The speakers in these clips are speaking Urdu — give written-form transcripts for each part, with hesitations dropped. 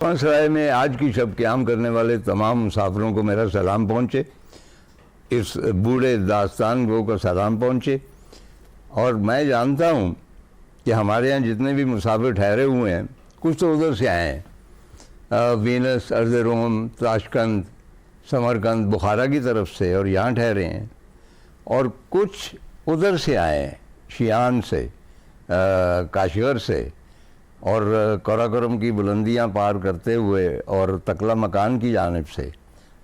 کارواں سرائے میں آج کی شب قیام کرنے والے تمام مسافروں کو میرا سلام پہنچے، اس بوڑھے داستان گو کا سلام پہنچے۔ اور میں جانتا ہوں کہ ہمارے یہاں جتنے بھی مسافر ٹھہرے ہوئے ہیں کچھ تو ادھر سے آئے ہیں، وینس، ارزروم، تاشقند، سمرقند، بخارا کی طرف سے، اور یہاں ٹھہرے ہیں، اور کچھ ادھر سے آئے ہیں، شیعان سے، کاشغر سے، اور قراقرم کی بلندیاں پار کرتے ہوئے اور تکلا مکان کی جانب سے۔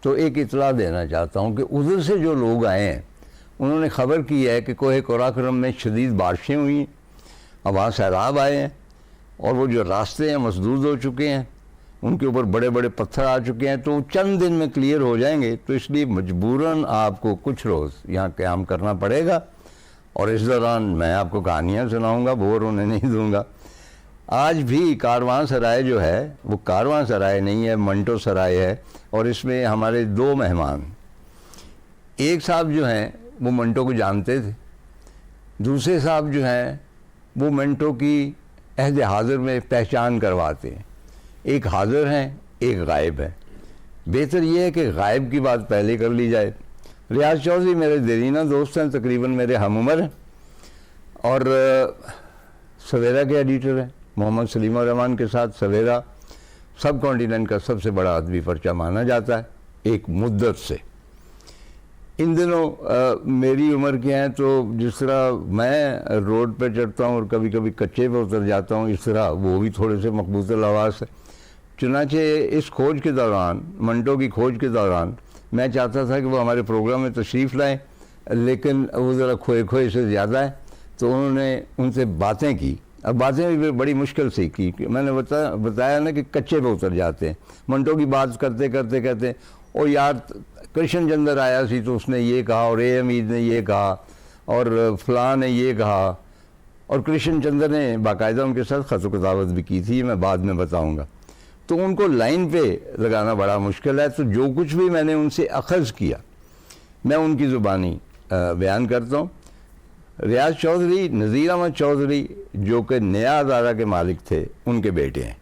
تو ایک اطلاع دینا چاہتا ہوں کہ ادھر سے جو لوگ آئے ہیں انہوں نے خبر کی ہے کہ کوہ قراقرم میں شدید بارشیں ہوئی ہیں، اب وہاں سیلاب آئے ہیں، اور وہ جو راستے ہیں مسدود ہو چکے ہیں، ان کے اوپر بڑے بڑے پتھر آ چکے ہیں، تو چند دن میں کلیئر ہو جائیں گے، تو اس لیے مجبوراً آپ کو کچھ روز یہاں قیام کرنا پڑے گا، اور اس دوران میں آپ کو کہانیاں سناؤں گا، بور ہونے نہیں دوں گا۔ آج بھی کارواں سرائے جو ہے وہ کارواں سرائے نہیں ہے، منٹو سرائے ہے، اور اس میں ہمارے دو مہمان، ایک صاحب جو ہیں وہ منٹو کو جانتے تھے، دوسرے صاحب جو ہیں وہ منٹو کی عہد حاضر میں پہچان کرواتے ہیں، ایک حاضر ہیں ایک غائب ہے۔ بہتر یہ ہے کہ غائب کی بات پہلے کر لی جائے۔ ریاض چودھری میرے دیرینہ دوست ہیں، تقریباً میرے ہم عمر ہیں، اور سویرا کے ایڈیٹر ہیں۔ محمد سلیم الرحمن کے ساتھ سویرا سب کانٹیننٹ کا سب سے بڑا ادبی پرچہ مانا جاتا ہے ایک مدت سے۔ ان دنوں میری عمر کے ہیں، تو جس طرح میں روڈ پہ چڑھتا ہوں اور کبھی کبھی کچے پہ اتر جاتا ہوں، اس طرح وہ بھی تھوڑے سے مقبوض الحواس ہے۔ چنانچہ اس کھوج کے دوران، منٹو کی کھوج کے دوران، میں چاہتا تھا کہ وہ ہمارے پروگرام میں تشریف لائیں، لیکن وہ ذرا کھوئے سے زیادہ ہے، تو انہوں نے ان سے باتیں کی۔ اب باتیں بھی بڑی مشکل سے کی، میں نے بتایا نا کہ کچے پہ اتر جاتے ہیں۔ منٹو کی بات کرتے کہتے او یار کرشن چندر آیا سی تو اس نے یہ کہا، اور اے امید نے یہ کہا، اور فلاں نے یہ کہا، اور کرشن چندر نے باقاعدہ ان کے ساتھ خط و کتابت بھی کی تھی، میں بعد میں بتاؤں گا۔ تو ان کو لائن پہ لگانا بڑا مشکل ہے، تو جو کچھ بھی میں نے ان سے اخذ کیا میں ان کی زبانی بیان کرتا ہوں۔ ریاض چودھری، نذیر احمد چودھری جو کہ نیا ادارہ کے مالک تھے، ان کے بیٹے ہیں،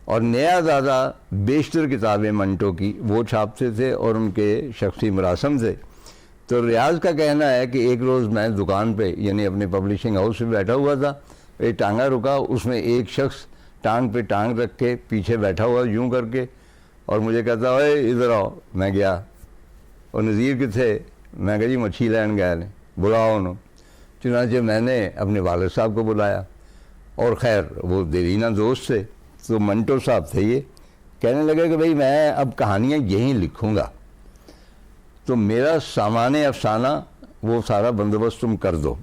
اور نیا دادا بیشتر کتابیں منٹو کی وہ چھاپتے تھے اور ان کے شخصی مراسم تھے۔ تو ریاض کا کہنا ہے کہ ایک روز میں دکان پہ، یعنی اپنے پبلشنگ ہاؤس میں بیٹھا ہوا تھا، ایک ٹانگا رکا، اس میں ایک شخص ٹانگ پہ ٹانگ رکھ کے پیچھے بیٹھا ہوا یوں کر کے، اور مجھے کہتا اے ادھر آؤ۔ میں گیا، اور نذیر کے تھے، میں کہا جی مچھی لین گئے نے، بلاؤ انہوں۔ چنانچہ میں نے اپنے والد صاحب کو بلایا، اور خیر وہ دیرینہ دوست تھے، تو منٹو صاحب تھے، یہ کہنے لگے کہ بھئی میں اب کہانیاں یہیں لکھوں گا، تو میرا سامان افسانہ وہ سارا بندوبست تم کر دو۔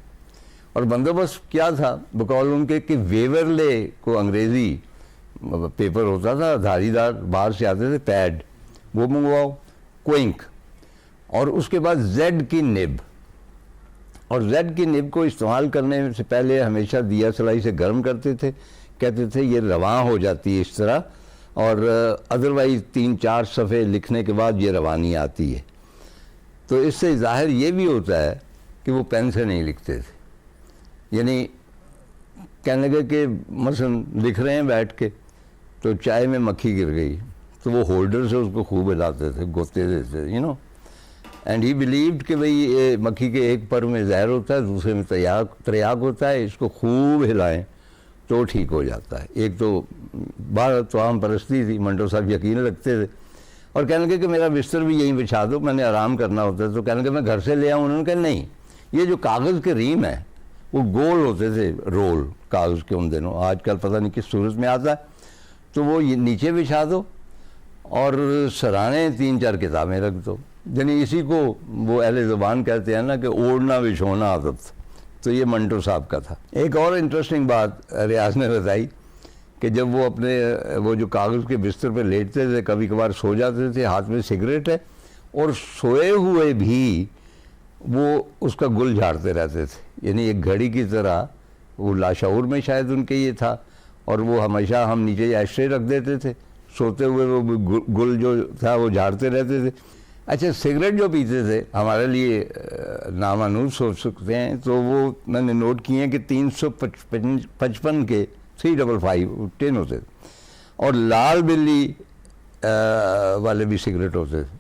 اور بندوبست کیا تھا؟ بقول ان کے کہ ویورلے کو انگریزی پیپر ہوتا تھا دھاری دار، باہر سے آتے تھے پیڈ، وہ منگواؤ، کوئنک، اور اس کے بعد زیڈ کی نب، اور زیڈ کی نب کو استعمال کرنے سے پہلے ہمیشہ دیا سلائی سے گرم کرتے تھے، کہتے تھے یہ رواں ہو جاتی ہے اس طرح، اور ادروائز 3-4 صفحے لکھنے کے بعد یہ روانی آتی ہے۔ تو اس سے ظاہر یہ بھی ہوتا ہے کہ وہ پین سے نہیں لکھتے تھے، یعنی کہنے لگے کہ مثلا لکھ رہے ہیں بیٹھ کے، تو چائے میں مکھی گر گئی، تو وہ ہولڈر سے اس کو خوب ہلاتے تھے، گوتے دیتے تھے، اینڈ ہی بلیوڈ کہ بھئی مکھی کے ایک پر میں زہر ہوتا ہے، دوسرے میں تریاق ہوتا ہے، اس کو خوب ہلائیں تو ٹھیک ہو جاتا ہے۔ ایک تو بار توام پرستی تھی، منٹو صاحب یقین رکھتے تھے، اور کہنے لگے کہ میرا بستر بھی یہیں بچھا دو، میں نے آرام کرنا ہوتا ہے، تو کہنے لگے میں گھر سے لے آؤں۔ انہوں نے کہا نہیں، یہ جو کاغذ کے ریم ہے وہ گول ہوتے تھے، رول کاغذ کے ان دنوں، آج کل پتہ نہیں کس صورت میں آتا ہے، تو وہ نیچے بچھا دو اور سرانے 3-4 کتابیں رکھ دو، یعنی اسی کو وہ اہل زبان کہتے ہیں نا کہ اوڑھنا بچھونا عادت، تو یہ منٹو صاحب کا تھا۔ ایک اور انٹرسٹنگ بات ریاض نے بتائی کہ جب وہ اپنے وہ جو کاغذ کے بستر پہ لیٹتے تھے، کبھی کبھار سو جاتے تھے، ہاتھ میں سگریٹ ہے، اور سوئے ہوئے بھی وہ اس کا گل جھاڑتے رہتے تھے، یعنی ایک گھڑی کی طرح، وہ لاشعور میں شاید ان کے یہ تھا، اور وہ ہمیشہ ہم نیچے ایشٹرے رکھ دیتے تھے، سوتے ہوئے وہ گل جو تھا وہ جھاڑتے رہتے تھے۔ اچھا، سگریٹ جو پیتے تھے ہمارے لیے نامانوس ہو سکتے ہیں، تو وہ میں نے نوٹ کیے ہیں کہ 355 کے 355 10 ہوتے تھے، اور لال بلی والے بھی سگریٹ ہوتے تھے،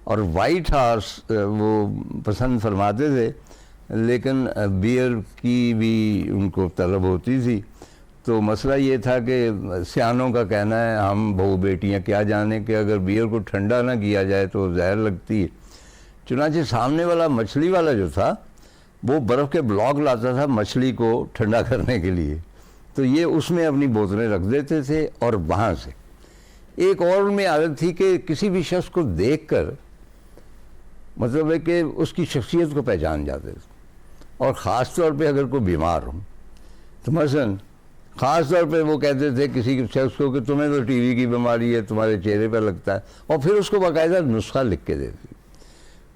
اور وائٹ ہارس وہ پسند فرماتے تھے، لیکن بیئر کی بھی ان کو طلب ہوتی تھی۔ تو مسئلہ یہ تھا کہ سیانوں کا کہنا ہے، ہم بہو بیٹیاں کیا جانیں کہ اگر بیئر کو ٹھنڈا نہ کیا جائے تو زہر لگتی ہے۔ چنانچہ سامنے والا مچھلی والا جو تھا وہ برف کے بلاک لاتا تھا مچھلی کو ٹھنڈا کرنے کے لیے، تو یہ اس میں اپنی بوتلیں رکھ دیتے تھے، اور وہاں سے ایک اور ان میں عادت تھی کہ کسی بھی شخص کو دیکھ کر مطلب ہے کہ اس کی شخصیت کو پہچان جاتے تھے، اور خاص طور پہ اگر کوئی بیمار ہو تو مثلاً خاص طور پہ وہ کہتے تھے کسی شخص کو کہ تمہیں تو ٹی وی کی بیماری ہے، تمہارے چہرے پہ لگتا ہے، اور پھر اس کو باقاعدہ نسخہ لکھ کے دیتے۔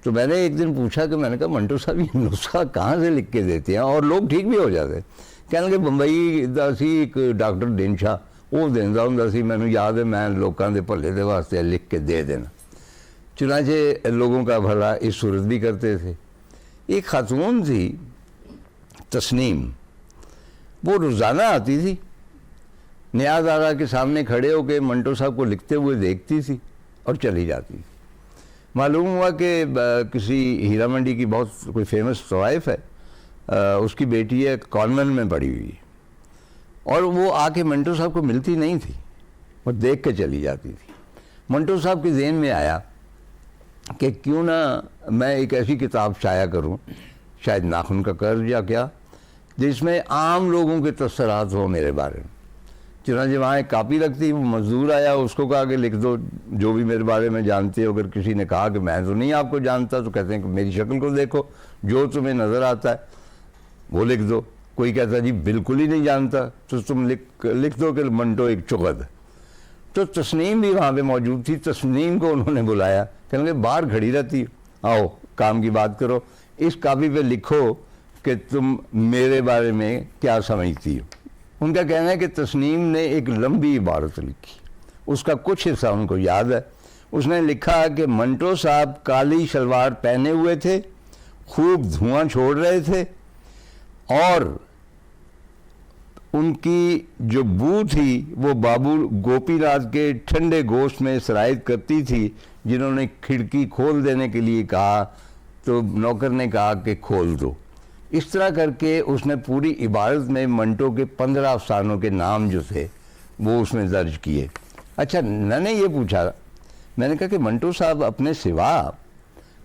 تو میں نے ایک دن پوچھا کہ میں نے کہا منٹو صاحب یہ نسخہ کہاں سے لکھ کے دیتے ہیں، اور لوگ ٹھیک بھی ہو جاتے؟ کہنے کہ بمبئی دا سی ایک ڈاکٹر دنشا وہ دیندا ہوندا سی، مینوں یاد ہے میں لوکاں دے بھلے دے واسطے لکھ کے دے دینا۔ چنانچہ لوگوں کا بھلا اس صورت بھی کرتے تھے۔ ایک خاتون تھی تسنیم، وہ روزانہ آتی تھی، نیاز آرا کے سامنے کھڑے ہو کے منٹو صاحب کو لکھتے ہوئے دیکھتی تھی اور چلی جاتی تھی۔ معلوم ہوا کہ کسی ہیرا منڈی کی بہت کوئی فیمس طوائف ہے، اس کی بیٹی ہے کانوینٹ میں پڑھی ہوئی، اور وہ آ کے منٹو صاحب کو ملتی نہیں تھی، وہ دیکھ کے چلی جاتی تھی۔ منٹو صاحب کے ذہن میں آیا کہ کیوں نہ میں ایک ایسی کتاب شائع کروں، شاید ناخن کا قرض یا کیا، جس میں عام لوگوں کے تبصرات ہوں میرے بارے میں۔ چنانچہ وہاں ایک کاپی رکھتی، وہ مزدور آیا، اس کو کہا کہ لکھ دو جو بھی میرے بارے میں جانتے ہو۔ اگر کسی نے کہا کہ میں تو نہیں آپ کو جانتا، تو کہتے ہیں کہ میری شکل کو دیکھو، جو تمہیں نظر آتا ہے وہ لکھ دو۔ کوئی کہتا جی بالکل ہی نہیں جانتا، تو تم لکھ دو کہ منٹو ایک چغد۔ تو تسنیم بھی وہاں پہ موجود تھی، تسنیم کو انہوں نے بلایا، کہنے کہ باہر کھڑی رہتی، آؤ کام کی بات کرو، اس کاپی پہ لکھو کہ تم میرے بارے میں کیا سمجھتی ہو۔ ان کا کہنا ہے کہ تسنیم نے ایک لمبی عبارت لکھی، اس کا کچھ حصہ ان کو یاد ہے۔ اس نے لکھا کہ منٹو صاحب کالی شلوار پہنے ہوئے تھے، خوب دھواں چھوڑ رہے تھے، اور ان کی جو بو تھی وہ بابو گوپی ناتھ کے ٹھنڈے گوشت میں سرایت کرتی تھی، جنہوں نے کھڑکی کھول دینے کے لیے کہا تو نوکر نے کہا کہ کھول دو۔ اس طرح کر کے اس نے پوری عبارت میں منٹو کے 15 افسانوں کے نام جو تھے وہ اس میں درج کیے۔ اچھا، میں نے یہ پوچھا، میں نے کہا کہ منٹو صاحب اپنے سوا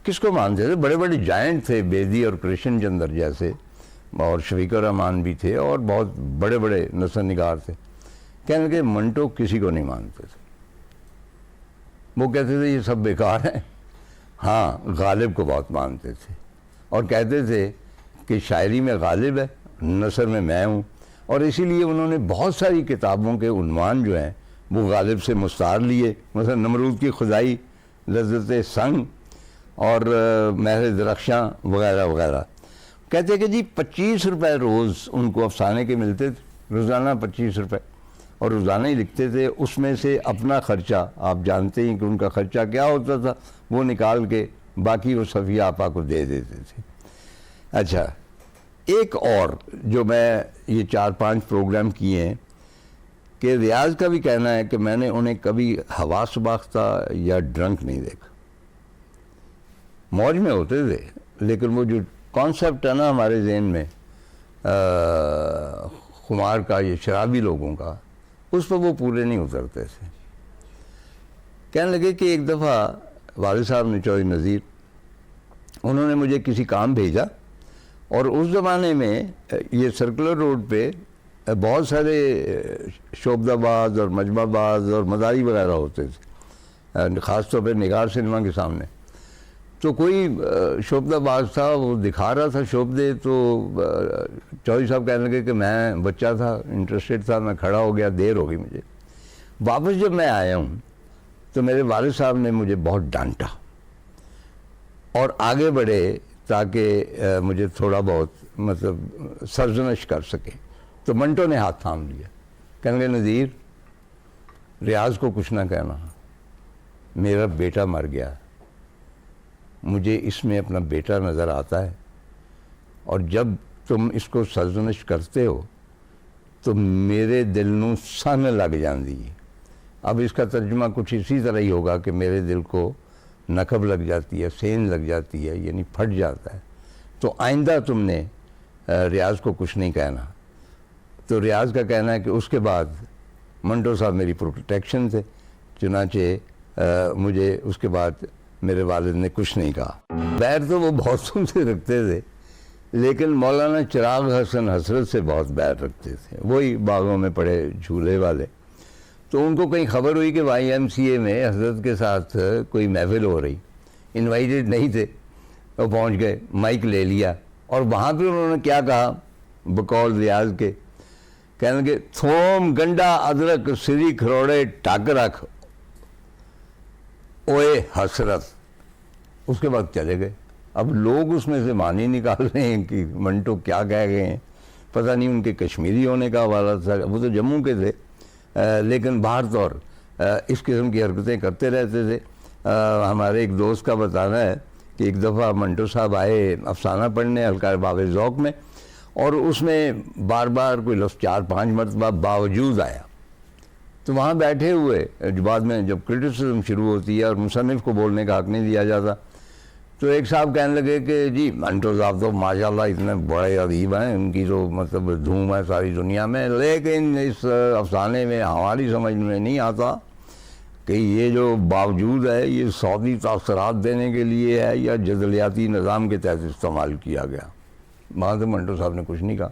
کس کو مانتے تھے؟ بڑے بڑے جائنٹ تھے، بیدی اور کرشن چندر جیسے، اور شفیق الرحمان بھی تھے، اور بہت بڑے بڑے نثر نگار تھے۔ کہنے کہ منٹو کسی کو نہیں مانتے تھے، وہ کہتے تھے یہ سب بیکار ہیں۔ ہاں، غالب کو بہت مانتے تھے، اور کہتے تھے کہ شاعری میں غالب ہے، نثر میں ہوں، اور اسی لیے انہوں نے بہت ساری کتابوں کے عنوان جو ہیں وہ غالب سے مستعار لیے، مثلا نمرود کی خدائی، لذت سنگ، اور مہر درخشاں وغیرہ وغیرہ۔ کہتے کہ جی 25 روپے روز ان کو افسانے کے ملتے تھے، روزانہ 25 روپے، اور روزانہ ہی لکھتے تھے۔ اس میں سے اپنا خرچہ، آپ جانتے ہیں کہ ان کا خرچہ کیا ہوتا تھا، وہ نکال کے باقی وہ صفیہ آپا کو دے دیتے تھے۔ اچھا، ایک اور جو میں یہ 4-5 پروگرام کیے ہیں، کہ ریاض کا بھی کہنا ہے کہ میں نے انہیں کبھی حواس باختہ یا ڈرنک نہیں دیکھا۔ موج میں ہوتے تھے، لیکن وہ جو کانسیپٹ ہے نا ہمارے ذہن میں خمار کا یا شرابی لوگوں کا، اس پر وہ پورے نہیں اترتے تھے۔ کہنے لگے کہ ایک دفعہ والد صاحب نے، چودھری نذیر، انہوں نے مجھے کسی کام بھیجا، اور اس زمانے میں یہ سرکولر روڈ پہ بہت سارے شعبدہ باز اور مجمع باز اور مداری وغیرہ ہوتے تھے، خاص طور پہ نگار سنیما کے سامنے۔ تو کوئی شعبدہ باز تھا، وہ دکھا رہا تھا شعبدے، تو چودھری صاحب کہنے لگے کہ میں بچہ تھا، انٹرسٹڈ تھا، میں کھڑا ہو گیا، دیر ہو گئی مجھے۔ واپس جب میں آیا ہوں تو میرے والد صاحب نے مجھے بہت ڈانٹا اور آگے بڑھے تاکہ مجھے تھوڑا بہت مطلب سرزنش کر سکے۔ تو منٹو نے ہاتھ تھام لیا، کہنے لگے نذیر، ریاض کو کچھ نہ کہنا، میرا بیٹا مر گیا، مجھے اس میں اپنا بیٹا نظر آتا ہے، اور جب تم اس کو سرزنش کرتے ہو تو میرے دل نوں سن لگ جاندی ہے۔ اب اس کا ترجمہ کچھ اسی طرح ہی ہوگا کہ میرے دل کو نکب لگ جاتی ہے، سین لگ جاتی ہے، یعنی پھٹ جاتا ہے، تو آئندہ تم نے ریاض کو کچھ نہیں کہنا. تو ریاض کا کہنا ہے کہ اس کے بعد منٹو صاحب میری پروٹیکشن تھے، چنانچہ مجھے اس کے بعد میرے والد نے کچھ نہیں کہا. بیر تو وہ بہت سے رکھتے تھے، لیکن مولانا چراغ حسن حسرت سے بہت بیر رکھتے تھے، وہی باغوں میں پڑے جھولے والے. تو ان کو کہیں خبر ہوئی کہ وائی ایم سی اے میں حضرت کے ساتھ کوئی محفل ہو رہی، انوائٹڈ نہیں تھے، وہ پہنچ گئے، مائک لے لیا، اور وہاں پہ انہوں نے کیا کہا بقول ریاض کے، کہنے کہ تھوم گنڈا ادرک سری کھروڑے ٹاک رکھ اوے حسرت. اس کے بعد چلے گئے. اب لوگ اس میں سے معنی نکال رہے ہیں کہ منٹو کیا کہہ گئے ہیں، پتہ نہیں ان کے کشمیری ہونے کا حوالہ تھا، وہ تو جموں کے تھے، لیکن باہر طور اس قسم کی حرکتیں کرتے رہتے تھے. ہمارے ایک دوست کا بتانا ہے کہ ایک دفعہ منٹو صاحب آئے افسانہ پڑھنے حلقہ باب ذوق میں، اور اس میں بار بار کوئی لفظ 4-5 مرتبہ باوجود آیا. تو وہاں بیٹھے ہوئے بعد میں جب کرٹیسزم شروع ہوتی ہے اور مصنف کو بولنے کا حق نہیں دیا جاتا، تو ایک صاحب کہنے لگے کہ جی منٹو صاحب تو ماشاءاللہ اتنے بڑے ادیب ہیں، ان کی تو مطلب دھوم ہے ساری دنیا میں، لیکن اس افسانے میں ہماری سمجھ میں نہیں آتا کہ یہ جو باوجود ہے یہ سعودی تاثرات دینے کے لیے ہے یا جدلیاتی نظام کے تحت استعمال کیا گیا. وہاں سے منٹو صاحب نے کچھ نہیں کہا،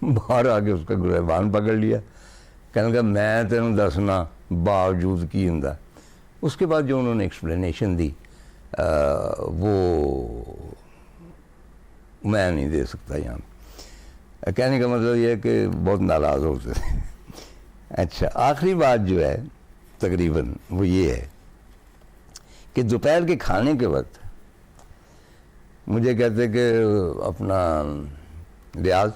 باہر آ کے اس کا گریبان پکڑ لیا، کہنے لگا میں تینوں دسنا باوجود کی ہوں. اس کے بعد جو انہوں نے ایکسپلینیشن دی وہ میں نہیں دے سکتا یہاں. کہنے کا مطلب یہ ہے کہ بہت ناراض ہوتے تھے. اچھا، آخری بات جو ہے تقریباً وہ یہ ہے کہ دوپہر کے کھانے کے وقت مجھے کہتے کہ اپنا ریاض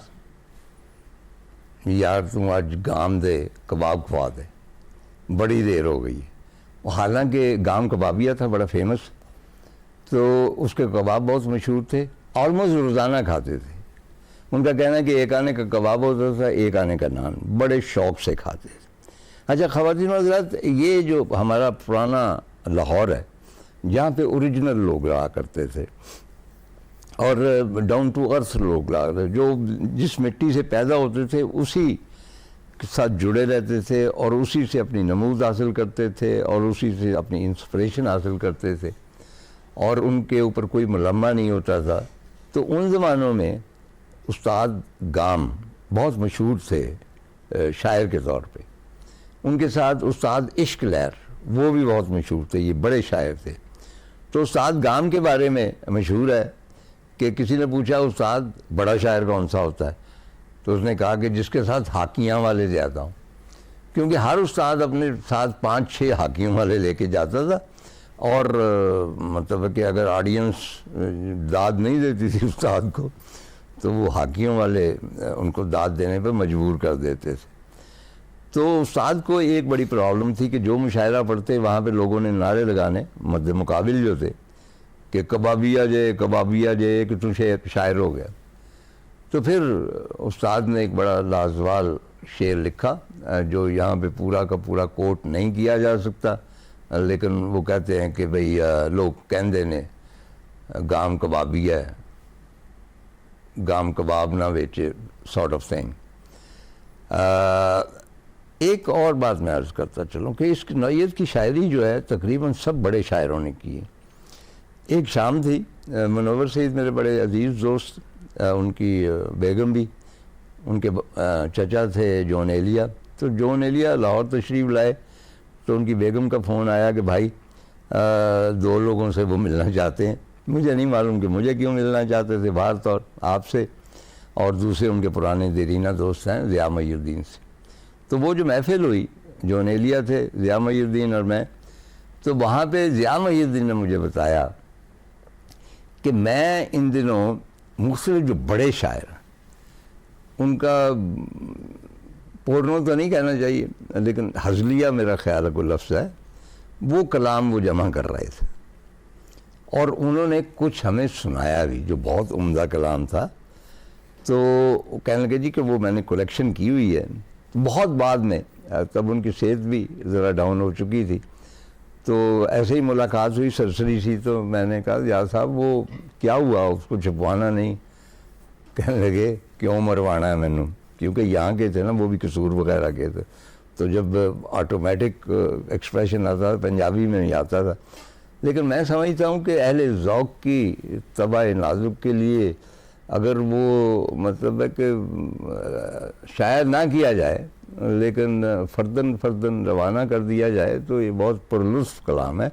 یار تم آج گام دے کباب کھوا دے، بڑی دیر ہو گئی ہے. حالانکہ گام کبابیہ تھا بڑا فیمس، تو اس کے کباب بہت مشہور تھے، آلموسٹ روزانہ کھاتے تھے. ان کا کہنا ہے کہ ایک آنے کا کباب ہوتا تھا، ایک آنے کا نان، بڑے شوق سے کھاتے تھے. اچھا خواتین و حضرات، یہ جو ہمارا پرانا لاہور ہے جہاں پہ اوریجنل لوگ رہا کرتے تھے اور ڈاؤن ٹو ارتھ لوگ رہا کرتے، جو جس مٹی سے پیدا ہوتے تھے اسی کے ساتھ جڑے رہتے تھے اور اسی سے اپنی نمود حاصل کرتے تھے اور اسی سے اپنی انسپریشن حاصل کرتے تھے، اور ان کے اوپر کوئی ملمہ نہیں ہوتا تھا. تو ان زمانوں میں استاد گام بہت مشہور تھے شاعر کے طور پہ. ان کے ساتھ استاد عشق لہر وہ بھی بہت مشہور تھے، یہ بڑے شاعر تھے. تو استاد گام کے بارے میں مشہور ہے کہ کسی نے پوچھا استاد بڑا شاعر کون سا ہوتا ہے، تو اس نے کہا کہ جس کے ساتھ ہاکیاں والے زیادہ ہوں، کیونکہ ہر استاد اپنے ساتھ 5-6 ہاکیوں والے لے کے جاتا تھا، اور مطلب کہ اگر آڈینس داد نہیں دیتی تھی استاد کو تو وہ ہاکیوں والے ان کو داد دینے پر مجبور کر دیتے تھے. تو استاد کو ایک بڑی پرابلم تھی کہ جو مشاعرہ پڑھتے وہاں پہ لوگوں نے نعرے لگانے مد مقابل جو تھے کہ کبابیہ جے کہ تو شاعر ہو گیا. تو پھر استاد نے ایک بڑا لازوال شعر لکھا جو یہاں پہ پورا کا پورا کوٹ نہیں کیا جا سکتا، لیکن وہ کہتے ہیں کہ بھئی لوگ کہندے نے گام کبابی ہے، گام کباب نہ بیچے سارٹ آف تھنگ. ایک اور بات میں عرض کرتا چلوں کہ اس نوعیت کی شاعری جو ہے تقریباً سب بڑے شاعروں نے کی ہے. ایک شام تھی، منور سعید میرے بڑے عزیز دوست، ان کی بیگم بھی، ان کے چچا تھے جون ایلیا. تو جون ایلیا لاہور تشریف لائے تو ان کی بیگم کا فون آیا کہ بھائی 2 لوگوں سے وہ ملنا چاہتے ہیں. مجھے نہیں معلوم کہ مجھے کیوں ملنا چاہتے تھے، باہر طور آپ سے، اور دوسرے ان کے پرانے دیرینہ دوست ہیں ضیاء محی الدین سے. تو وہ جو محفل ہوئی، جون ایلیا تھے، ضیاء محی الدین اور میں، تو وہاں پہ ضیاء محی الدین نے مجھے بتایا کہ میں ان دنوں مختلف جو بڑے شاعر ہیں ان کا پورنو تو نہیں کہنا چاہیے لیکن ہزلیہ میرا خیال ہے کوئی لفظ ہے، وہ کلام وہ جمع کر رہے تھے، اور انہوں نے کچھ ہمیں سنایا بھی جو بہت عمدہ کلام تھا. تو کہنے لگے جی کہ وہ میں نے کلیکشن کی ہوئی ہے. بہت بعد میں تب ان کی صحت بھی ذرا ڈاؤن ہو چکی تھی. تو ایسے ہی ملاقات ہوئی سرسری سی, تو میں نے کہا یار صاحب وہ کیا ہوا, اس کو چھپوانا نہیں. کہنے لگے کیوں مروانا ہے مینوں, کیونکہ یہاں کے تھے نا وہ بھی قصور وغیرہ کے تھے, تو جب آٹومیٹک ایکسپریشن آتا تھا پنجابی میں نہیں آتا تھا. لیکن میں سمجھتا ہوں کہ اہل ذوق کی طبع نازک کے لیے اگر وہ مطلب ہے کہ شاید نہ کیا جائے لیکن فردن روانہ کر دیا جائے تو یہ بہت پرلطف کلام ہے,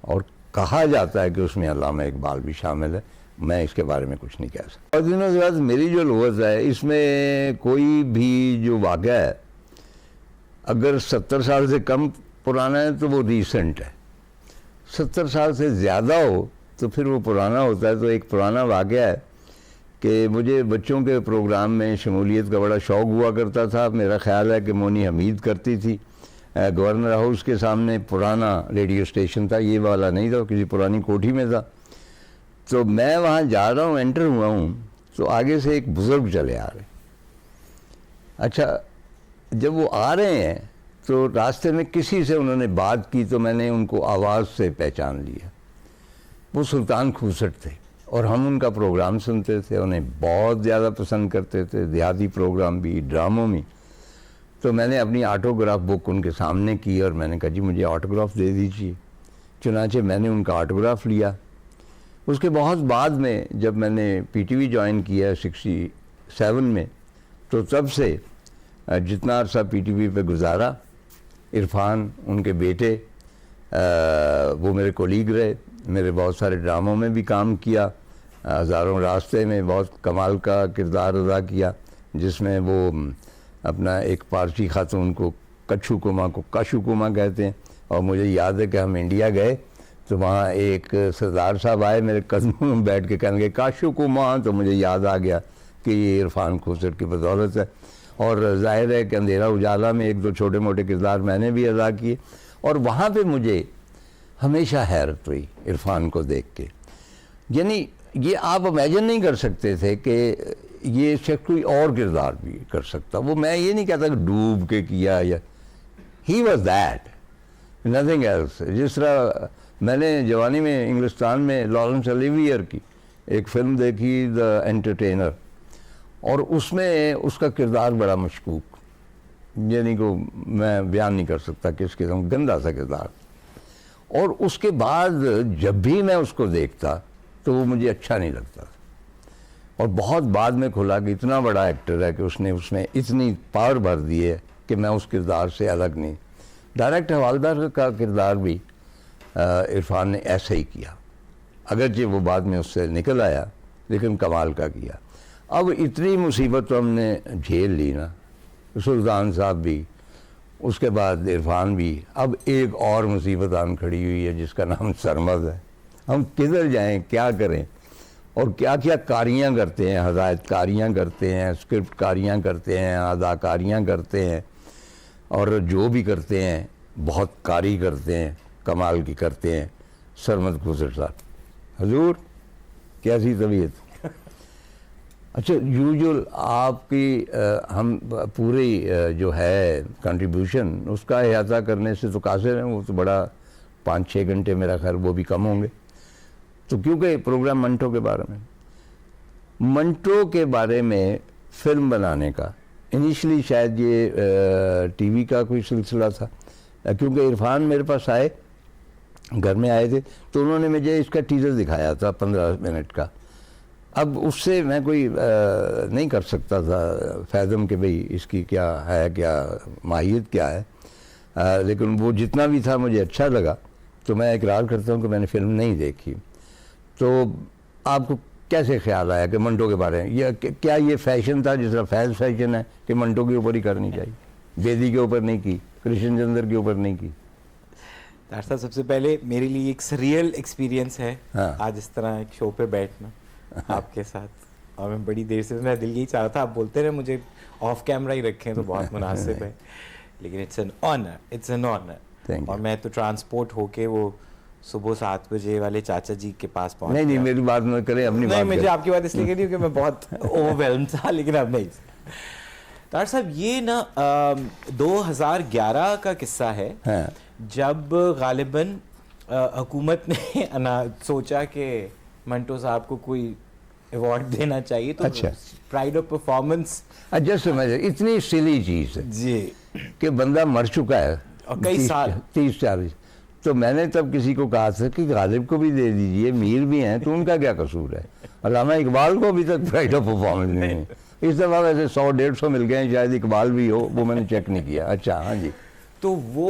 اور کہا جاتا ہے کہ اس میں علامہ اقبال بھی شامل ہے. میں اس کے بارے میں کچھ نہیں کہہ سکتا. اور دنوں کے بعد میری جو لغت ہے اس میں کوئی بھی جو واقعہ ہے اگر 70 سال سے کم پرانا ہے تو وہ ریسنٹ ہے, 70 سال سے زیادہ ہو تو پھر وہ پرانا ہوتا ہے. تو ایک پرانا واقعہ ہے کہ مجھے بچوں کے پروگرام میں شمولیت کا بڑا شوق ہوا کرتا تھا. میرا خیال ہے کہ مونی حمید کرتی تھی. گورنر ہاؤس کے سامنے پرانا ریڈیو اسٹیشن تھا, یہ والا نہیں تھا, کسی پرانی کوٹھی میں تھا. تو میں وہاں جا رہا ہوں, انٹر ہوا ہوں, تو آگے سے ایک بزرگ چلے آ رہے. اچھا جب وہ آ رہے ہیں تو راستے میں کسی سے انہوں نے بات کی تو میں نے ان کو آواز سے پہچان لیا. وہ سلطان کھوسٹ تھے اور ہم ان کا پروگرام سنتے تھے, انہیں بہت زیادہ پسند کرتے تھے, دیہاتی پروگرام بھی, ڈراموں میں. تو میں نے اپنی آٹوگراف بک ان کے سامنے کی اور میں نے کہا جی مجھے آٹوگراف دے دیجیے. چنانچہ میں نے ان کا آٹوگراف لیا. اس کے بہت بعد میں جب میں نے پی ٹی وی جوائن کیا 67 میں, تو تب سے جتنا عرصہ پی ٹی وی پہ گزارا, عرفان ان کے بیٹے وہ میرے کولیگ رہے, میرے بہت سارے ڈراموں میں بھی کام کیا. ہزاروں راستے میں بہت کمال کا کردار ادا کیا جس میں وہ اپنا ایک پارسی خاتون کو کچھو کما کو کاشو کما کہتے ہیں. اور مجھے یاد ہے کہ ہم انڈیا گئے تو وہاں ایک سردار صاحب آئے میرے قدموں میں بیٹھ کے کہنے لگے کاشو کما, تو مجھے یاد آ گیا کہ یہ عرفان کھوسٹ کی بدولت ہے. اور ظاہر ہے کہ اندھیرا اجالا میں ایک دو چھوٹے موٹے کردار میں نے بھی ادا کیے. اور وہاں پہ مجھے ہمیشہ حیرت ہوئی عرفان کو دیکھ کے. یعنی یہ آپ امیجن نہیں کر سکتے تھے کہ یہ شخص کوئی اور کردار بھی کر سکتا. وہ میں یہ نہیں کہتا کہ ڈوب کے کیا, یا he was that nothing else. جس طرح میں نے جوانی میں انگلستان میں لارنس اولیویئر کی ایک فلم دیکھی دا انٹرٹینر, اور اس میں اس کا کردار بڑا مشکوک, یعنی کہ میں بیان نہیں کر سکتا کس قسم گندا سا کردار. اور اس کے بعد جب بھی میں اس کو دیکھتا تو وہ مجھے اچھا نہیں لگتا. اور بہت بعد میں کھلا کہ اتنا بڑا ایکٹر ہے کہ اس نے اتنی پاور بھر دی ہے کہ میں اس کردار سے الگ نہیں. ڈائریکٹ حوالدار کا کردار بھی عرفان نے ایسے ہی کیا, اگرچہ وہ بعد میں اس سے نکل آیا لیکن کمال کا کیا. اب اتنی مصیبت تو ہم نے جھیل لی نا, سلطان صاحب بھی, اس کے بعد عرفان بھی, اب ایک اور مصیبت آن کھڑی ہوئی ہے جس کا نام سرمد ہے. ہم کدھر جائیں, کیا کریں, اور کیا کیا کاریاں کرتے ہیں, ہدایت کاریاں کرتے ہیں, اسکرپٹ کاریاں کرتے ہیں, اداکاریاں کرتے ہیں, اور جو بھی کرتے ہیں بہت کاری کرتے ہیں, کمال کی کرتے ہیں. سرمد کھوسٹ صاحب حضور کیسی طبیعت. اچھا یوزول آپ کی ہم پوری جو ہے کنٹریبیوشن اس کا احاطہ کرنے سے تو قاصر ہیں, وہ تو بڑا 5-6 گھنٹے میرا خیر وہ بھی کم ہوں گے. تو کیونکہ پروگرام منٹو کے بارے میں فلم بنانے کا انیشلی شاید یہ ٹی وی کا کوئی سلسلہ تھا, کیونکہ عرفان میرے پاس آئے, گھر میں آئے تھے, تو انہوں نے مجھے اس کا ٹیزر دکھایا تھا 15 منٹ کا. اب اس سے میں کوئی نہیں کر سکتا تھا فیضم کہ بھئی اس کی کیا ہے, کیا ماہیت کیا ہے, لیکن وہ جتنا بھی تھا مجھے اچھا لگا. تو میں اقرار کرتا ہوں کہ میں نے فلم نہیں دیکھی. تو آپ کو کیسے خیال آیا کہ منٹو کے بارے میں, کیا یہ فیشن تھا جس طرح فیض فیشن ہے کہ منٹو کے اوپر ہی کرنی چاہیے, بیدی کے اوپر نہیں کی, کرشن چندر کے اوپر نہیں کی؟ ڈاکٹر صاحب سب سے پہلے میرے لیے ایک سریل ایکسپیرینس ہے آج اس طرح ایک شو پہ بیٹھنا آپ کے ساتھ, اور میں بڑی دیر سے میں دل یہی چاہ رہا تھا آپ بولتے رہے مجھے آف کیمرہ ہی رکھیں تو بہت مناسب ہے, لیکن اٹس این آنر. اور میں تو ٹرانسپورٹ ہو کے وہ صبح 7 بجے والے چاچا جی کے پاس پہنچ. نہیں میری بات نہ کریں, اپنی بات. نہیں مجھے آپ کی بات اس لیے کہہ رہی ہوں کہ میں بہت اوور ویلم تھا, لیکن اب نہیں. طاہر صاحب یہ نا 2011 کا قصہ ہے جب غالباً حکومت نے سوچا کہ منٹو صاحب کو کوئی ایوارڈ دینا چاہیے تو pride of performance just imagine اتنی سلی چیز ہے جی کہ بندہ مر چکا ہے اور کئی سال 30-40. تو میں نے تب کسی کو کہا تھا کہ غالب کو بھی دے دیجئے, میر بھی ہیں تو ان کا کیا قصور ہے. علامہ اقبال کو ابھی تک پرائڈ آف پرفارمنس نہیں ہے. اس دفعہ ویسے 100-150 مل گئے ہیں, شاید اقبال بھی ہو, وہ میں نے چیک نہیں کیا. اچھا ہاں جی. تو وہ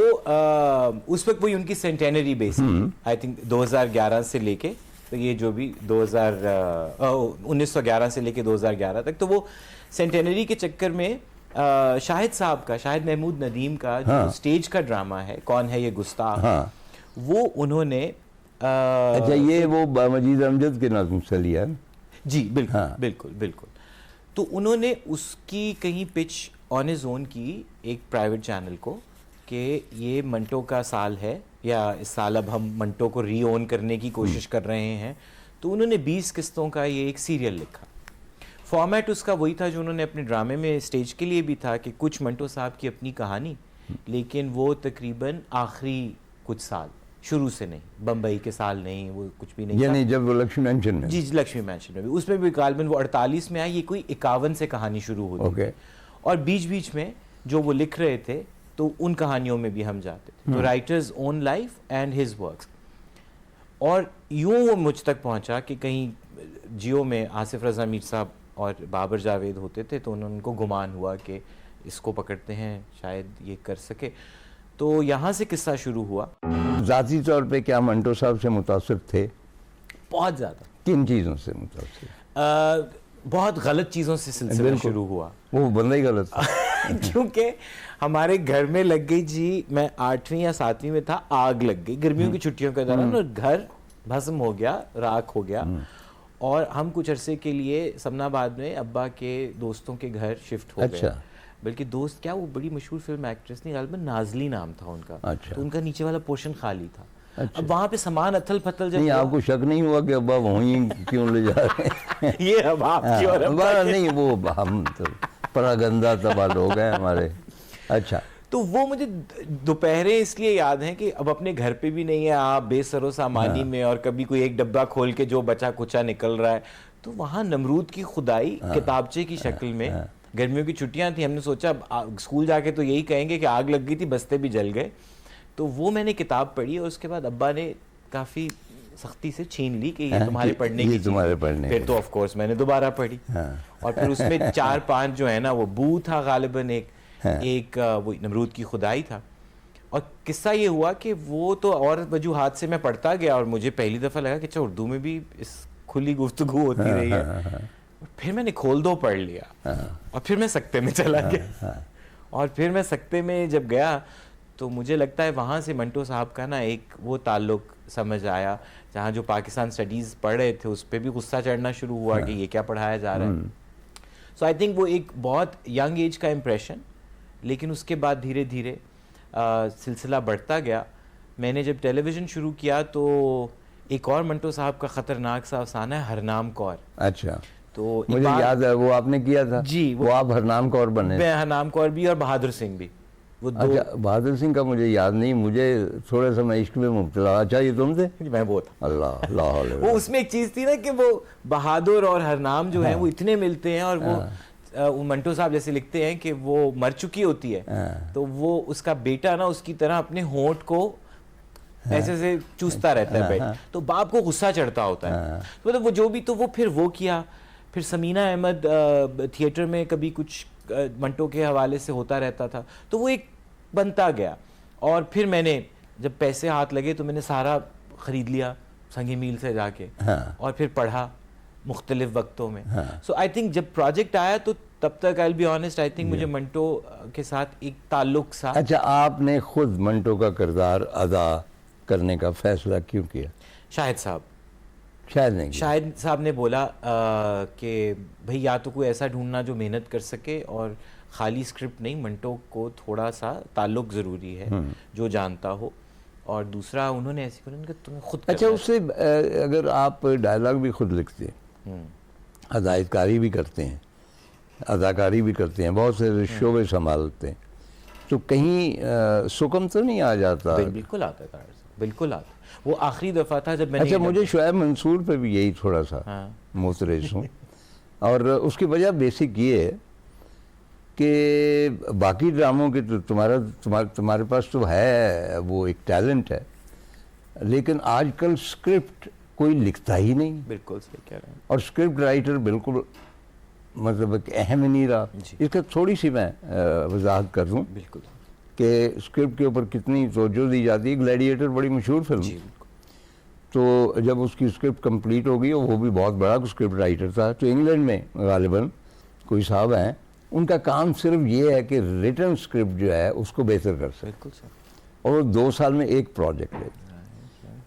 اس وقت وہی ان کی سینٹینری بیس آئی تھنک 2011 سے لے کے تو یہ جو بھی 1911 سے لے کے 2011 تک, تو وہ سینٹینری کے چکر میں شاہد صاحب کا, شاہد محمود ندیم کا جو سٹیج کا ڈرامہ ہے کون ہے یہ گستاخ, وہ انہوں نے اچھا یہ وہ مجید امجد کے نظم سے لیا ہے. جی بالکل بالکل بالکل. تو انہوں نے اس کی کہیں پچ آن اے زون کی ایک پرائیویٹ چینل کو کہ یہ منٹو کا سال ہے یا اس سال اب ہم منٹو کو ری اون کرنے کی کوشش کر رہے ہیں. تو انہوں نے 20 قسطوں کا یہ ایک سیریل لکھا. فارمیٹ اس کا وہی تھا جو انہوں نے اپنے ڈرامے میں اسٹیج کے لیے بھی تھا کہ کچھ منٹو صاحب کی اپنی کہانی, لیکن وہ تقریباً آخری کچھ سال, شروع سے نہیں, بمبئی کے سال نہیں, وہ کچھ بھی نہیں, یعنی جب وہ لکشمی مینشن میں, جی لکشمی مینشن میں بھی, اس میں بھی غالباً وہ 48 میں آئی, یہ کوئی 51 سے کہانی شروع ہوتی ہے. اور بیچ بیچ میں جو وہ لکھ رہے تھے تو ان کہانیوں میں بھی ہم جاتے تھے. تو writers own life and his works. اور یوں وہ مجھ تک پہنچا کہ کہیں جیو میں آصف رضا میر صاحب اور بابر جاوید ہوتے تھے, تو ان کو گمان ہوا کہ اس کو پکڑتے ہیں, شاید یہ کر سکے. تو یہاں سے قصہ شروع ہوا. ذاتی طور پہ کیا منٹو صاحب سے متاثر تھے؟ بہت زیادہ. کن چیزوں سے متاثر؟ بہت غلط چیزوں سے سلسلہ شروع ہوا. وہ بندہ ہی غلط تھا. کیونکہ ہمارے گھر میں لگ گئی, جی میں 8ویں یا 7ویں میں تھا, آگ لگ گئی گرمیوں کی چھٹیوں کے دوران, اور گھر بھسم ہو گیا, راکھ ہو گیا. اور ہم کچھ عرصے کے لیے سمنا آباد میں ابا کے دوستوں کے گھر شفٹ ہو گئے. بلکہ دوست کیا, وہ بڑی مشہور فلم ایکٹریس تھی, غالباً نازلی نام تھا ان کا, تو ان کا نیچے والا پورشن خالی تھا. اب وہاں پہ سامان اتھل پتھل جب, نہیں آپ کو شک نہیں ہوا کہ ابا وہیں کیوں لے جا رہے ہیں؟ یہ اب آپ کی اور نہیں, وہ ہم تو پراگندہ تباہ لوگ ہیں ہمارے. اچھا. تو وہ مجھے دوپہریں اس لیے یاد ہیں کہ اب اپنے گھر پہ بھی نہیں ہے آپ, بے سر و سامانی میں, اور کبھی کوئی ایک ڈبہ کھول کے جو بچا کچا نکل رہا ہے. تو وہاں نمرود کی خدائی کتابچے کی شکل میں, گرمیوں کی چھٹیاں تھیں, ہم نے سوچا اسکول جا کے تو یہی کہیں گے کہ آگ لگ گئی تھی, بستے بھی جل گئے. تو وہ میں نے کتاب پڑھی, اور اس کے بعد ابا نے کافی سختی سے چھین لی کہ یہ تمہارے پڑھنے کی چیز. پھر تو آف کورس میں نے دوبارہ پڑھی, اور پھر اس میں 4-5 جو ہے نا, وہ بو تھا غالباً ایک وہ نمرود کی خدائی تھا. اور قصہ یہ ہوا کہ وہ تو اور وجوہات سے میں پڑھتا گیا, اور مجھے پہلی دفعہ لگا کہ اچھا اردو میں بھی اس کھلی گفتگو ہوتی رہی ہے. پھر میں نے کھول دو پڑھ لیا, اور پھر میں سکتے میں چلا گیا. اور پھر میں سکتے میں جب گیا تو مجھے لگتا ہے وہاں سے منٹو صاحب کا نا ایک وہ تعلق سمجھ آیا, جہاں جو پاکستان اسٹڈیز پڑھ رہے تھے اس پہ بھی غصہ چڑھنا شروع ہوا کہ یہ کیا پڑھایا جا رہا ہے. سو آئی تھنک وہ ایک بہت ینگ ایج کا امپریشن, لیکن اس کے بعد دھیرے دھیرے سلسلہ بڑھتا گیا. میں نے جب ٹیلی ویژن شروع کیا تو ایک اور منٹو صاحب کا خطرناک سا افسانہ ہے ہرنام کور. اچھا, تو مجھے یاد ہے وہ آپ نے کیا تھا. جی, وہ آپ ہرنام کور بنے. میں ہرنام کور بھی اور بہادر سنگھ بھی. اچھا, بہادر سنگھ کا مجھے یاد نہیں, مجھے تھوڑا سا میں عشق میں مبتلا. اچھا یہ تم تھے؟ میں وہ تھا. اللہ وہ اس میں ایک چیز تھی نا کہ وہ بہادر اور ہرنام جو ہیں وہ اتنے ملتے ہیں, اور وہ منٹو صاحب جیسے لکھتے ہیں کہ وہ مر چکی ہوتی ہے, تو وہ اس کا بیٹا نا اس کی طرح اپنے ہونٹ کو ایسے سے چوستا رہتا ہے, تو باپ کو غصہ چڑھتا ہوتا ہے. مطلب وہ جو بھی, تو وہ پھر وہ کیا. پھر سمینہ احمد تھیٹر میں کبھی کچھ منٹو کے حوالے سے ہوتا رہتا تھا, تو وہ ایک بنتا گیا. اور پھر میں نے جب پیسے ہاتھ لگے تو میں نے سارا خرید لیا سنگ میل سے جا کے, اور پھر پڑھا مختلف وقتوں میں. سو آئی تھنک جب پروجیکٹ آیا تو تب تک آئی بی آنیسٹ, آئی تھنک مجھے منٹو کے ساتھ ایک تعلق سا. اچھا, آپ نے خود منٹو کا کردار ادا کرنے کا فیصلہ کیوں کیا؟ شاہد صاحب, شاہد صاحب نے بولا کہ بھئی یا تو کوئی ایسا ڈھونڈنا جو محنت کر سکے, اور خالی اسکرپٹ نہیں, منٹو کو تھوڑا سا تعلق ضروری ہے جو جانتا ہو. اور دوسرا انہوں نے ایسی کرنے کہ تمہیں خود. اچھا, اس سے اگر آپ ڈائلاگ بھی خود لکھتے ہیں, ہدایت کاری بھی کرتے ہیں, اداکاری بھی کرتے ہیں, بہت سے شعبے سنبھالتے ہیں, تو کہیں سکم تو نہیں آ جاتا؟ بالکل آتا ہے طاہر صاحب, بالکل آتا ہے. وہ آخری دفعہ تھا جب میں نے اچھا, مجھے شعیب منصور پہ بھی یہی تھوڑا سا مترس ہوں, اور اس کی وجہ بیسک یہ ہے کہ باقی ڈراموں کے تو تمہارے پاس تو ہے وہ ایک ٹیلنٹ ہے, لیکن آج کل اسکرپٹ کوئی لکھتا ہی نہیں. بالکل صحیح کہہ رہے ہیں. اور اسکرپٹ رائٹر بالکل مطلب ایک اہم ہی نہیں رہا. اس کا تھوڑی سی میں وضاحت کر دوں بالکل کہ اسکرپٹ کے اوپر کتنی توجہ دی جاتی ہے. گلیڈیٹر بڑی مشہور فلم, تو جب اس کی اسکرپٹ کمپلیٹ ہو گئی, اور وہ بھی بہت بڑا اسکرپٹ رائٹر تھا, تو انگلینڈ میں غالباً کوئی صاحب ہیں, ان کا کام صرف یہ ہے کہ ریٹن اسکرپٹ جو ہے اس کو بہتر کر سکے. بالکل سر. اور 2 سال میں ایک پروجیکٹ ہے.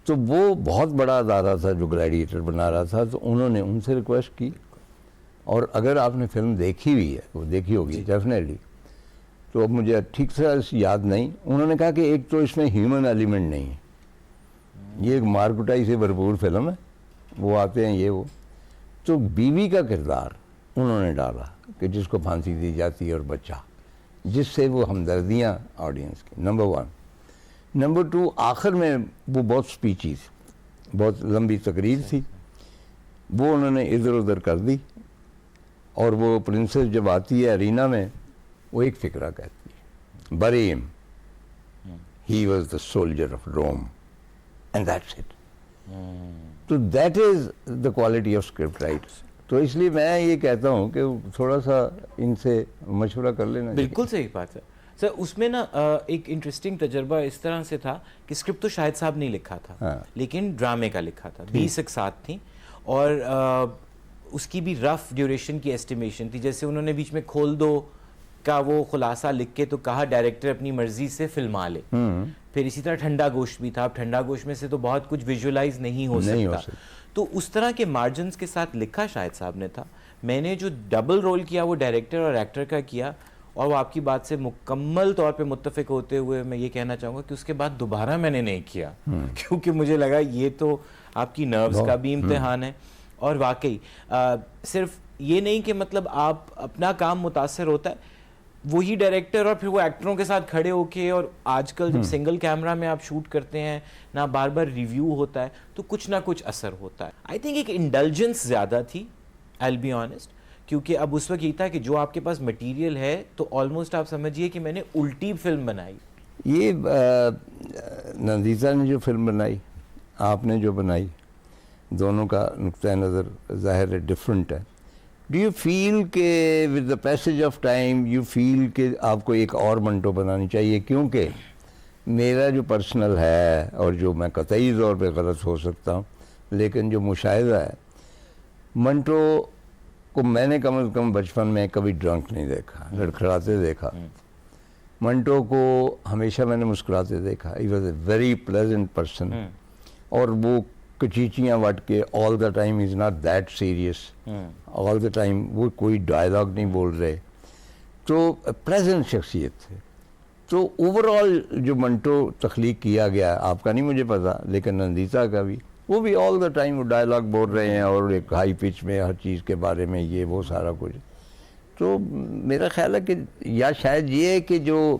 تو وہ بہت بڑا ادارہ تھا جو گلیڈیٹر بنا رہا تھا, تو انہوں نے ان سے ریکویسٹ کی, اور اگر آپ نے فلم دیکھی ہوئی ہے, وہ دیکھی ہوگی ڈیفینیٹلی, تو اب مجھے ٹھیک سے یاد نہیں, انہوں نے کہا کہ ایک تو اس میں ہیومن ایلیمنٹ نہیں ہے, یہ ایک مار کٹائی سے بھرپور فلم ہے, وہ آتے ہیں یہ وہ, تو بیوی کا کردار انہوں نے ڈالا کہ جس کو پھانسی دی جاتی ہے اور بچہ, جس سے وہ ہمدردیاں آڈینس کی. نمبر 1. نمبر 2, آخر میں وہ بہت سپیچی تھی, بہت لمبی تقریر تھی, وہ انہوں نے ادھر ادھر کر دی, اور وہ پرنسس جب آتی ہے ارینا میں, وہ ایک فقرہ کہتی ہے, بریم he was the soldier of Rome, and that's it. تو that is the quality of script writers. تو اس لیے میں یہ کہتا ہوں کہ تھوڑا سا ان سے مشورہ کر لینا. بالکل صحیح بات ہے سر. اس میں نا ایک انٹرسٹنگ تجربہ اس طرح سے تھا کہ اسکرپٹ تو شاہد صاحب نہیں لکھا تھا, لیکن ڈرامے کا لکھا تھا. 20 اقساط تھیں, اور اس کی بھی رف ڈیوریشن کی ایسٹیمیشن تھی. جیسے انہوں نے بیچ میں کھول دو کا وہ خلاصہ لکھ کے تو کہا ڈائریکٹر اپنی مرضی سے فلما لے. پھر اسی طرح ٹھنڈا گوشت بھی تھا. اب ٹھنڈا گوشت میں سے تو بہت کچھ ویژولائز نہیں ہو سکتا, تو اس طرح کے مارجنز کے ساتھ لکھا شاہد صاحب نے تھا. میں نے جو ڈبل رول کیا وہ ڈائریکٹر اور ایکٹر کا کیا, اور وہ آپ کی بات سے مکمل طور پہ متفق ہوتے ہوئے میں یہ کہنا چاہوں گا کہ اس کے بعد دوبارہ میں نے نہیں کیا, کیونکہ مجھے لگا یہ تو آپ کی نروز کا بھی امتحان ہے. اور واقعی صرف یہ نہیں کہ مطلب آپ اپنا کام متاثر ہوتا ہے, وہی ڈائریکٹر اور پھر وہ ایکٹروں کے ساتھ کھڑے ہو کے, اور آج کل جب سنگل کیمرہ میں آپ شوٹ کرتے ہیں نہ بار بار ریویو ہوتا ہے, تو کچھ نہ کچھ اثر ہوتا ہے. آئی تھنک ایک انڈلجنس زیادہ تھی, آئی ول بی آنیسٹ, کیونکہ اب اس وقت یہ تھا کہ جو آپ کے پاس مٹیریل ہے تو آلموسٹ آپ سمجھیے کہ میں نے الٹی فلم بنائی. یہ نندیتا نے جو فلم بنائی, آپ نے جو بنائی, دونوں کا نقطۂ نظر ظاہر ہے ڈفرینٹ ہے. ڈو یو فیل کہ with the passage of time you feel کہ آپ کو ایک اور منٹو بنانی چاہیے؟ کیونکہ میرا جو پرسنل ہے, اور جو میں قطعی طور پہ غلط ہو سکتا ہوں, لیکن جو مشاہدہ ہے, منٹو کو میں نے کم از کم بچپن میں کبھی ڈرنک نہیں دیکھا, لڑکھڑاتے دیکھا. منٹو کو ہمیشہ میں نے مسکراتے دیکھا. He was a very pleasant person, اور وہ کچیچیاں وٹ کے all the time is not that serious, all the time وہ کوئی ڈائلاگ نہیں بول رہے, تو پلیزنٹ شخصیت تھے. تو اوور آل جو منٹو تخلیق کیا گیا, آپ کا نہیں مجھے پتا, لیکن نندیتا کا بھی, وہ بھی آل دا ٹائم وہ ڈائلاگ بول رہے ہیں, اور ایک ہائی پچ میں ہر چیز کے بارے میں یہ وہ سارا کچھ. تو میرا خیال ہے کہ یا شاید یہ ہے کہ جو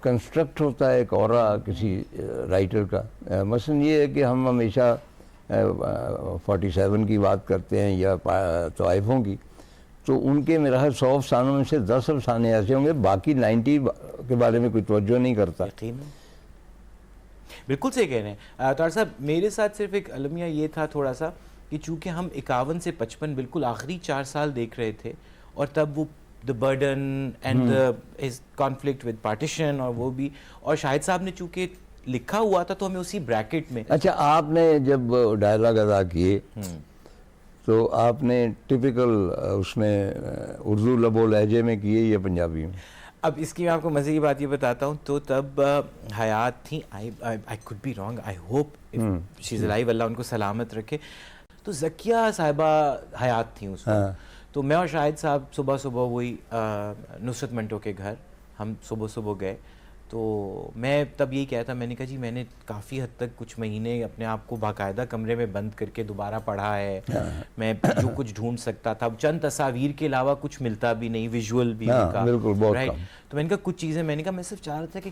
کنسٹرکٹ ہوتا ہے ایک اورا کسی رائٹر کا, مثلا یہ ہے کہ ہم ہمیشہ 47 کی بات کرتے ہیں یا طائفوں کی, تو ان کے میرا 100 افسانوں میں سے 10 افسانے ایسے ہوں گے, باقی 90 کے بارے میں کوئی توجہ نہیں کرتا. بالکل صحیح کہہ رہے ہیں طاہر صاحب. میرے ساتھ صرف ایک المیہ یہ تھا تھوڑا سا کہ چونکہ ہم 51 سے 55 بالکل آخری 4 سال دیکھ رہے تھے, اور تب وہ the burden and his conflict with partition, اور وہ بھی, اور شاہد صاحب نے چونکہ لکھا ہوا تھا تو ہمیں اسی بریکٹ میں. اچھا, آپ نے جب ڈائلاگ ادا کیے تو آپ نے ٹپیکل اس میں اردو لب و لہجے میں کیے یا پنجابی میں؟ اب اس کی میں آپ کو مزے کی بات یہ بتاتا ہوں, تو تب حیات تھیں, I could be wrong, I hope she's alive, اللہ ان کو سلامت رکھے, تو زکیہ صاحبہ حیات تھیں اس وقت. تو میں اور شاہد صاحب صبح صبح وہی نصرت منٹو کے گھر ہم صبح گئے, تو میں تب یہی کہا تھا, میں نے کہا جی میں نے کافی حد تک کچھ مہینے اپنے آپ کو باقاعدہ کمرے میں بند کر کے دوبارہ پڑھا ہے, میں جو کچھ ڈھونڈ سکتا تھا, چند تصاویر کے علاوہ کچھ ملتا بھی نہیں, ویژول بھی ان کا, رائٹ. تو میں نے کہا کچھ چیزیں, میں نے کہا میں صرف چاہ رہا تھا کہ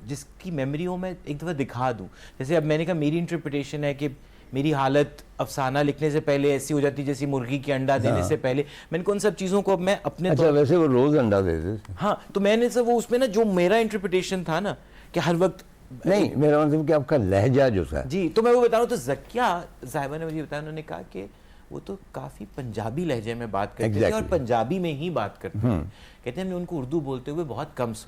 جس کی میموری ہو میں ایک دفعہ دکھا دوں. جیسے اب میں نے کہا میری انٹرپریٹیشن ہے کہ میری حالت افسانہ لکھنے سے پہلے ایسی ہو جاتی جیسی مرغی کے انڈا دینے سے پہلے. میں نے کون سب چیزوں کو اب میں اپنے اچھا ویسے وہ روز انڈا دیتے تھے. ہاں تو میں نے وہ اس میں نا جو میرا انٹرپریٹیشن تھا نا کہ ہر وقت نہیں, میرا مطلب کہ آپ کا لہجہ جو تھا. جی تو میں وہ بتا رہا ہوں. تو زکیہ صاحبہ نے مجھے بتایا, انہوں نے کہا کہ وہ تو کافی پنجابی لہجے میں بات کرتے تھے اور پنجابی میں ہی بات کرتے ہیں. کہتے ہیں ہم نے ان کو اردو بولتے ہوئے بہت کم